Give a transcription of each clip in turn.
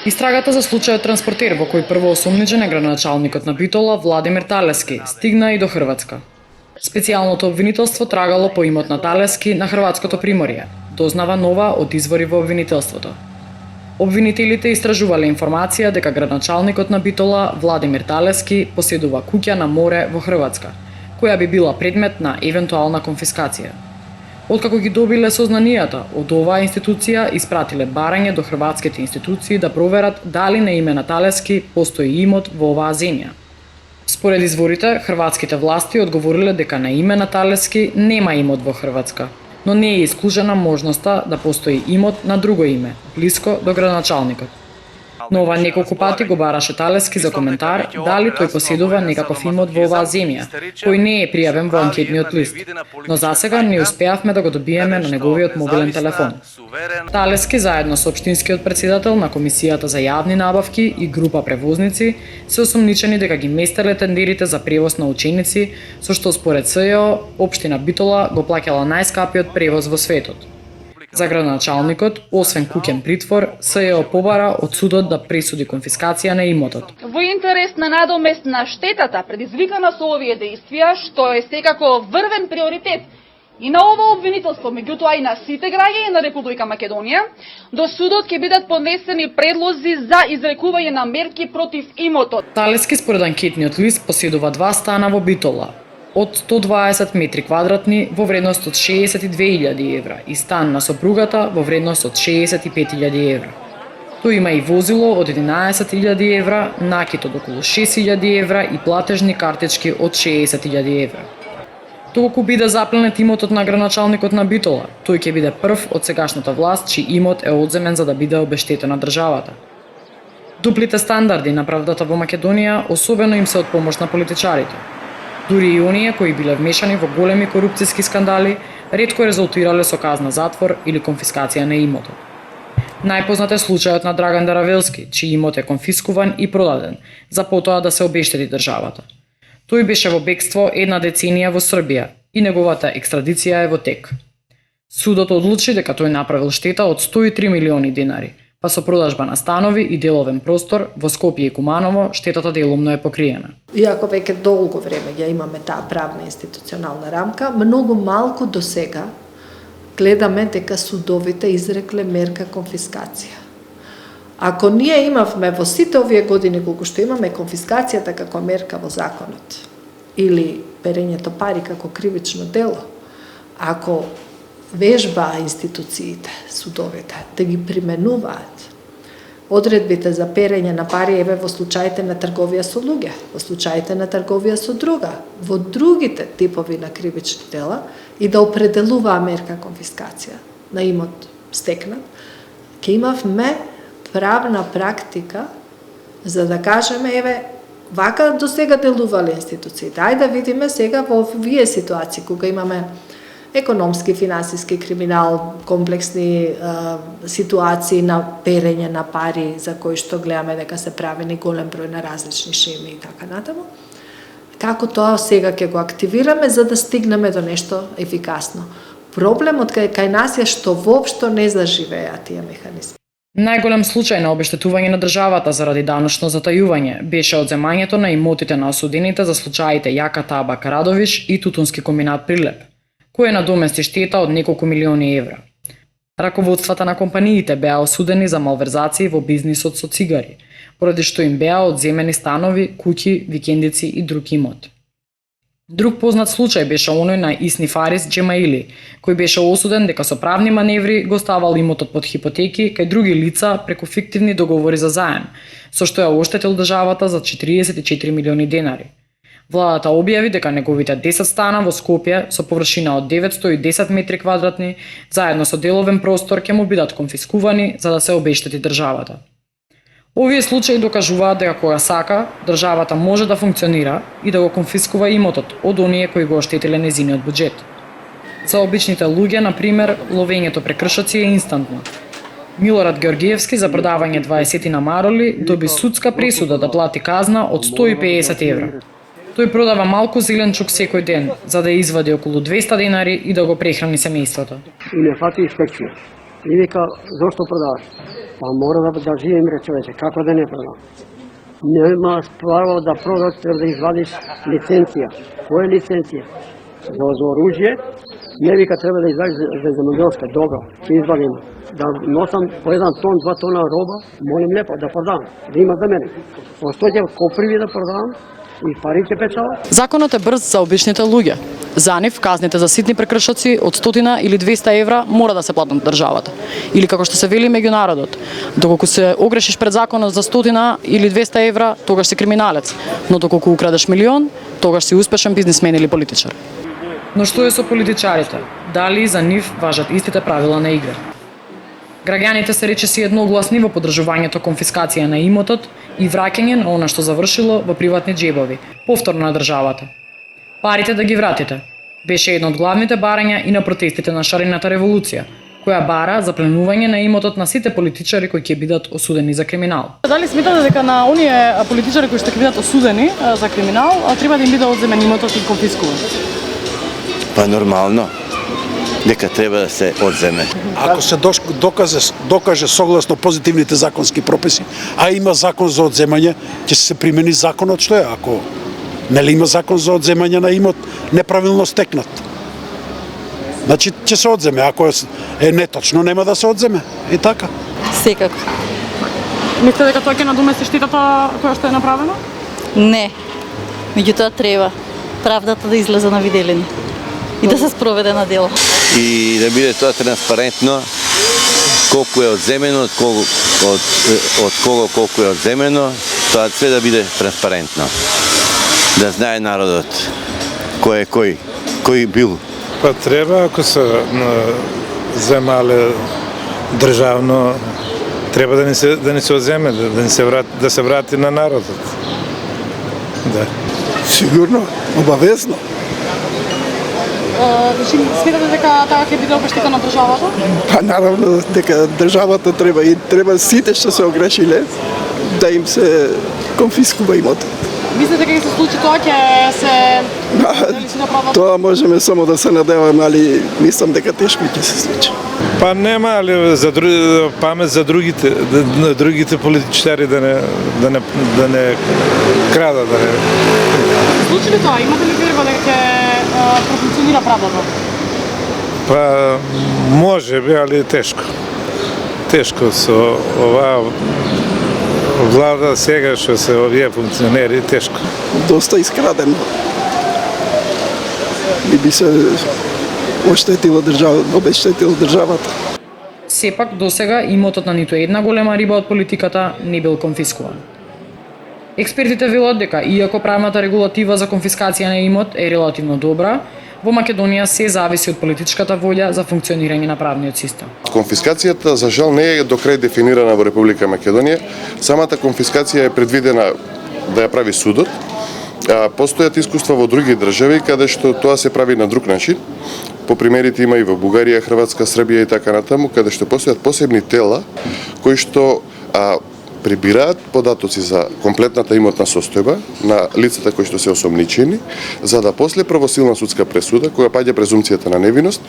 Истрагата за случајот транспортер во кој прво осомничен е градоначалникот на Битола Владимир Талески стигна и до Хрватска. Специјалното обвинителство трагало по имот на Талески на Хрватското приморје, дознава нова од извори во обвинителството. Обвинителите истражувале информација дека градоначалникот на Битола Владимир Талески поседува куќа на море во Хрватска, која би била предмет на евентуална конфискација. Откако ги добиле сознанијата од оваа институција, испратиле барање до хрватските институции да проверат дали на име на Талески постои имот во оваа земја. Според изворите, хрватските власти одговориле дека на име на Талески нема имот во Хрватска, но не е исклучена можноста да постои имот на друго име, блиско до градоначалникот. Но ова неколку пати го бараше Талески за коментар дали тој поседува некаков имот во оваа земја, кој не е пријавен во анкетниот лист, но засега не успеавме да го добиеме на неговиот мобилен телефон. Талески заедно со општинскиот претседател на Комисијата за јавни набавки и група превозници се осомничени дека ги местеле тендерите за превоз на ученици, со што според СЈО општина Битола го плаќала најскапиот превоз во светот. За градоначалникот, освен куќен притвор, СЈО побара од судот да пресуди конфискација на имотот. Во интерес на надомест на штетата предизвикана со овие действија, што е секако врвен приоритет и на ово обвинителство, меѓутоа и на сите граѓани на Република Македонија, до судот ќе бидат поднесени предлози за изрекување на мерки против имотот. Талески според анкетниот лист поседува 2 стана во Битола, од 120 метри квадратни во вредност од 62.000 евра и стан на сопругата во вредност од 65.000 евра. Тој има и возило од 11.000 евра, накит од околу 6.000 евра и платежни картички од 60.000 евра. Толку биде запленет имотот на градоначалникот на Битола, тој ќе биде прв од сегашната власт чиј имот е одземен за да биде обештетена државата. Дуплите стандарди на правдата во Македонија особено им се од помош на политичарите. Дури и оние кои биле вмешани во големи корупцијски скандали, ретко резултирале со казна затвор или конфискација на имотот. Најпознат е случајот на Драган Даравелски, чиј имот е конфискуван и продаден, за потоа да се обештети државата. Тој беше во бегство 1 деценија во Србија и неговата екстрадиција е во тек. Судот одлучи дека тој направил штета од 103 милиони денари, па со продажба на станови и деловен простор во Скопје и Куманово штетата делумно е покриена. Иако веќе долго време ја имаме таа правна институционална рамка, многу малку до сега гледаме дека судовите изрекле мерка конфискација. Ако ние имавме во сите овие години колку што имаме конфискацијата како мерка во законот или перењето пари како кривично дело, ако вежба институциите, судовите, да ги применуваат одредбите за перење на пари еве во случаите на трговија со луѓе, во случаите на трговија со друга, во другите типови на кривични дела и да определуваа мерка конфискација на имот стекнат, ќе имавме правна практика за да кажеме еве вака до сега делувале институциите. Ајде да видиме сега во овие ситуации кога имаме економски, финансиски криминал, комплексни ситуации на перење на пари за кои што гледаме дека се правени голем број на различни шеми и така натаму. Како тоа сега ќе го активираме за да стигнеме до нешто ефикасно. Проблемот кај нас е што воопшто не заживеа тие механизми. Најголем случај на обештетување на државата заради даночно затајување беше одземањето на имотите на осудените за случаите Јака Таба Карадовиш и Тутунски комбинат Прилеп, кој надомести штета од неколку милиони евра. Раководствата на компаниите беа осудени за малверзации во бизнисот со цигари, поради што им беа одземени станови, куќи, викендици и друг имот. Друг познат случај беше оној на Исни Фарис Джемаили, кој беше осуден дека со правни маневри го ставал имотот под хипотеки кај други лица преку фиктивни договори за заем, со што ја оштетил државата за 44 милиони денари. Владата објави дека неговите 10 стана во Скопје со површина од 910 метри квадратни, заедно со деловен простор ќе му бидат конфискувани за да се обештети државата. Овие случаи докажуваат дека кога сака, државата може да функционира и да го конфискува имотот од оние кои го оштетиле незиниот буџет. За обичните луѓе, на пример, ловењето прекршоци е инстантно. Милорад Георгиевски за продавање 20 на мароли доби судска пресуда да плати казна од 150 евра. Тој продава малку зеленчук секој ден, за да извади околу 200 денари и да го прехрани семејството. Или фати инспекција. И вика, зошто продаваш? Па мора да живеем, ре човече, како да не продам? Немаш право да продаш, треба да извадиш лиценција. Која лиценција? За оружје, не вика треба да извадиш за земјоделска, добро, ќе извадим. Да носам по 1 тон, 2 тона роба, молим лепо да продам, да има за мене. Остоѓам коприви да продам и пари ќе печала. Законот е брз за обичните луѓе. За нив казните за ситни прекршоци од 100 или 200 евра мора да се платат од државата. Или како што се вели меѓународот, доколку се огрешиш пред законот за 100 или 200 евра, тогаш си криминалец, но доколку украдеш милион, тогаш си успешен бизнисмен или политичар. Но што е со политичарите? Дали за нив важат истите правила на игра? Граѓаните се речиси едногласни во поддржувањето конфискација на имотот и враќање на она што завршило во приватни џебови, повторно на државата. Парите да ги вратите беше едно од главните барања и на протестите на Шарената револуција, која бара запленување на имотот на сите политичари кои ќе бидат осудени за криминал. Дали сметате дека на оние политичари кои ќе бидат осудени за криминал треба да им биде одземен имотот и конфискуван? Па нормално, дека треба да се одземе. Ако се докаже согласно позитивните законски прописи, а има закон за одземање, ќе се примени законот што е. Ако нели има закон за одземање на имот неправилно стекнат, значи ќе се одземе. Ако е неточно, нема да се одземе. И така. Секако. Мислите дека тоа ќе надумести штетата која што е направена? Не. Меѓутоа треба правдата да излезе на виделини и да се спроведе на дело. И да биде тоа транспарентно, колку е одземено, од кого колку е одземено, тоа све да биде транспарентно. Да знае народот кој е кој бил. Па треба, ако се земале државно, треба да не се одземе, да се врати на народот. Да. Сигурно, обавезно. Сметате дека таа ќе биде обештетена државата? Па наравно дека државата треба сите што се огрешиле да им се конфискува имотот. Мислите дека ќе се случи тоа, ќе се дали се направат? Тоа можеме само да се надеваме, али мислам дека тешко ќе се случи. Па нема, али за памет за другите политичари да не крадат, да не. Случи ли тоа? Имате ли верба дека ќе профункционира правдата? Па може би, али тешко. Тешко со оваа влада сега што се овие функционери, тешко. Доста искрадено. И би се обештетила државата. Сепак, досега, имотот на ниту една голема риба од политиката не бил конфискуван. Експертите велат дека, иако правната регулатива за конфискација на имот е релативно добра, во Македонија се зависи од политичката волја за функционирање на правниот систем. Конфискацијата, за жал, не е до крај дефинирана во Република Македонија. Самата конфискација е предвидена да ја прави судот. Постојат искуства во други држави каде што тоа се прави на друг начин. По примерите има и во Бугарија, Хрватска, Србија и така натаму, каде што постојат посебни тела кои што прибираат податоци за комплетната имотна состојба на лицата кои што се осомничени, за да после правосилна судска пресуда, кога паѓа презумцијата на невиност,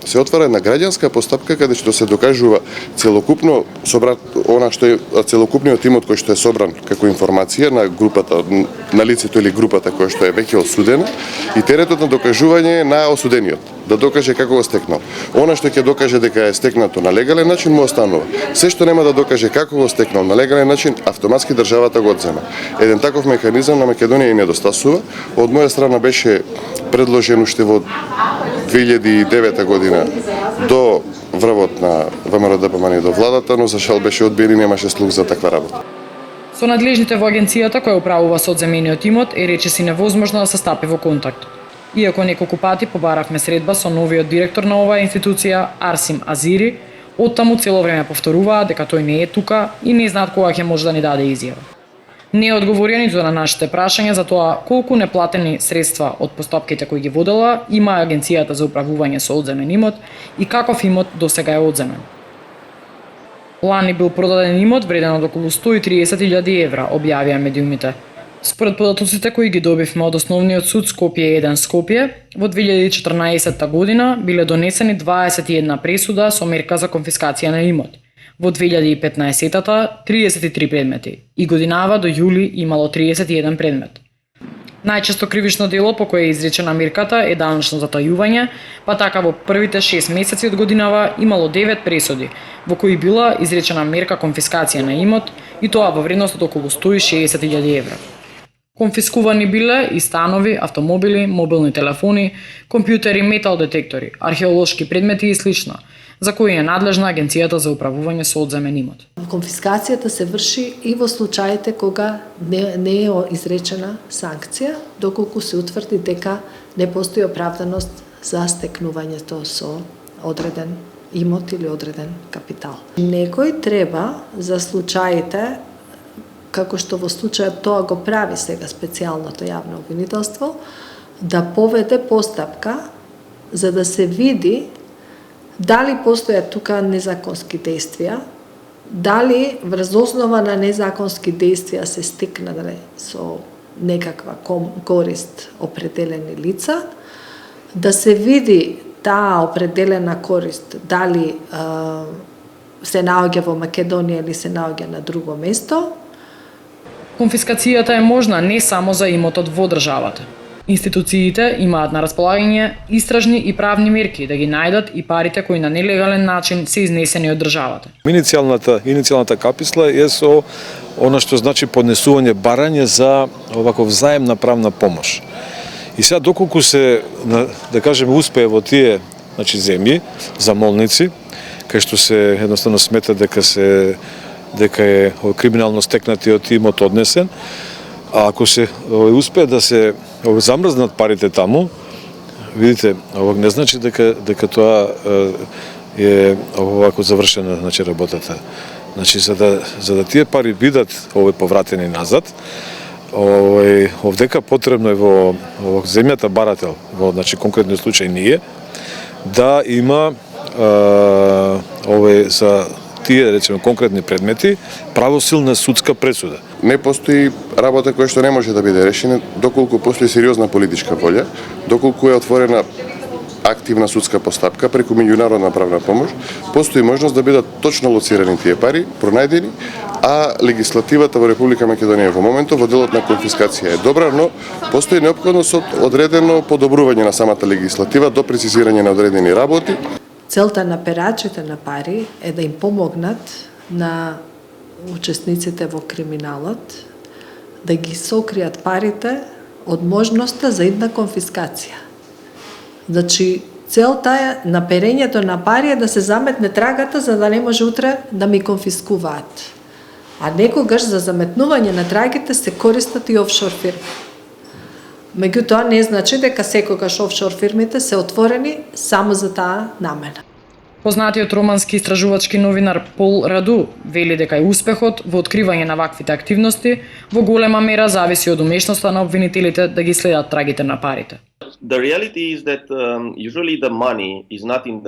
се отвара една граѓанска постапка каде што се докажува целокупно целокупниот имот кој што е собран како информација на групата, на лицето или групата која што е веќе осудена, и теретот на докажување на осудениот, да докаже како го стекнал. Она што ќе докаже дека е стекнато на легален начин му останува. Се што нема да докаже како го стекнал на легален начин, автоматски државата го одзема. Еден таков механизам на Македонија и недостасува. Од моја страна беше предложен уште во 2009 година до врвот на ВМРО-ДПМН до владата, но за жал беше одбиен и немаше слух за таква работа. Со надлежните во агенцијата која управува со одземениот имот е речиси невозможно да се стапи во контакт. Иако неколку пати побаравме средба со новиот директор на оваа институција, Арсим Азири, оттаму цело време повторуваа дека тој не е тука и не знаат кога ќе може да ни даде изјава. Не е одговорија ниту на нашите прашања за тоа колку неплатени средства од постапките кои ги водела има агенцијата за управување со одземен имот и каков имот досега е одземен. Лани бил продаден имот вреден од околу 130.000 евра, објавија медиумите. Според податоците кои ги добивме од Основниот суд Скопје 1 Скопје, во 2014 година биле донесени 21 пресуда со мерка за конфискација на имот. Во 2015-та 33 предмети и годинава до јули имало 31 предмет. Најчесто кривично дело по кое е изречена мерката е данъчно затајување, па така во првите 6 месеци од годинава имало 9 пресуди, во кои била изречена мерка конфискација на имот и тоа во вредност од околу 160.000 евра. Конфискувани биле и станови, автомобили, мобилни телефони, компјутери, метал детектори, археолошки предмети и слично, за кои е надлежна Агенцијата за управување со одземен имот. Конфискацијата се врши и во случаите кога не е изречена санкција, доколку се утврди дека не постои оправданост за стекнувањето со одреден имот или одреден капитал. Некој треба за случаите, како што во случајот тоа го прави сега специјалното јавно обвинителство, да поведе постапка за да се види дали постојат тука незаконски действија, дали врз основа на незаконски действија се стекнале со некаква корист определени лица, да се види таа определена корист дали се наоѓа во Македонија или се наоѓа на друго место. Конфискацијата е можна не само за имотот во државата. Институциите имаат на располагање истражни и правни мерки да ги најдат и парите кои на нелегален начин се изнесени од државата. Иницијалната каписла е со она што значи поднесување барање за оваков заем на правна помош. И сега доколку се, да кажеме, успее во тие, значи, земји, замолници, кај што се едноставно смета дека е криминално стекнатиот имот однесен, а ако се успее да се замрзнат парите таму, видите, ова не значи дека тоа е овако завршена, значи, работата. Значи, за да тие пари бидат повратени назад, овдека потребно е во земјата барател, во, значи, конкретниот случај ние, да има за тие, речеме, конкретни предмети, правосилна судска пресуда. Не постои работа која што не може да биде решена доколку постои сериозна политичка волја, доколку е отворена активна судска постапка преку меѓународна правна помош, постои можност да бидат точно лоцирани тие пари, пронајдени, а легислативата во Република Македонија во моментот во делот на конфискација е добра, но постои неопходност од одредено подобрување на самата легислатива до прецизирање на одредени работи. Целта на перачите на пари е да им помогнат на учесниците во криминалот да ги сокријат парите од можноста за една конфискација. Значи, целта е на перењето на пари е да се заметне трагата за да не може утре да ми конфискуваат. А некогаш за заметнување на трагите се користат и офшор фирми. Меѓутоа не значи дека секогаш офшор фирмите се отворени само за таа намена. Познатиот романски истражувачки новинар Пол Раду вели дека и успехот во откривање на ваквите активности во голема мера зависи од умешноста на обвинителите да ги следат трагите на парите. The reality is that usually the money is not in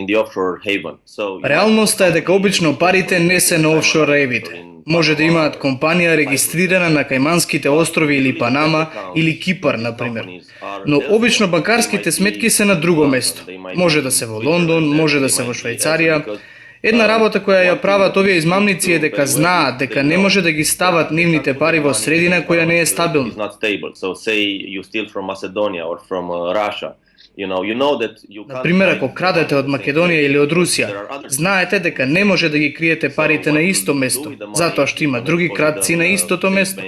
the offshore haven. So реалноста е дека обично парите не се на офшор ревите. Може да имаат компанија регистрирана на Кајманските острови или Панама или Кипар, например. Но обично банкарските сметки се на друго место. Може да се во Лондон, може да се во Швајцарија. Една работа која ја прават овие измамници е дека знаат дека не може да ги стават нивните пари во средина која не е стабилна. Например, ако крадете од Македонија или од Русија, знаете дека не може да ги криете парите на исто место, затоа што има други крадци на истото место.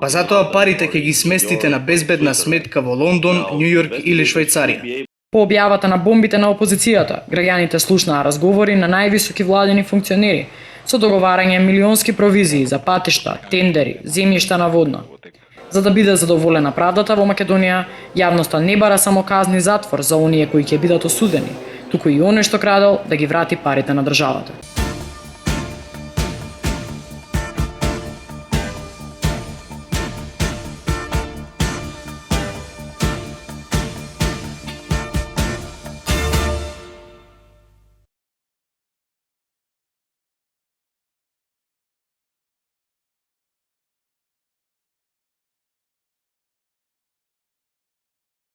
Па затоа парите ќе ги сместите на безбедна сметка во Лондон, Њујорк или Швајцарија. По објавата на бомбите на опозицијата, граѓаните слушнаа разговори на највисоки владени функционери со договарање милионски провизии за патишта, тендери, земјишта на водно. За да биде задоволена правдата во Македонија, јавноста не бара само казни затвор за оние кои ќе бидат осудени, туку и оној што крадел да ги врати парите на државата.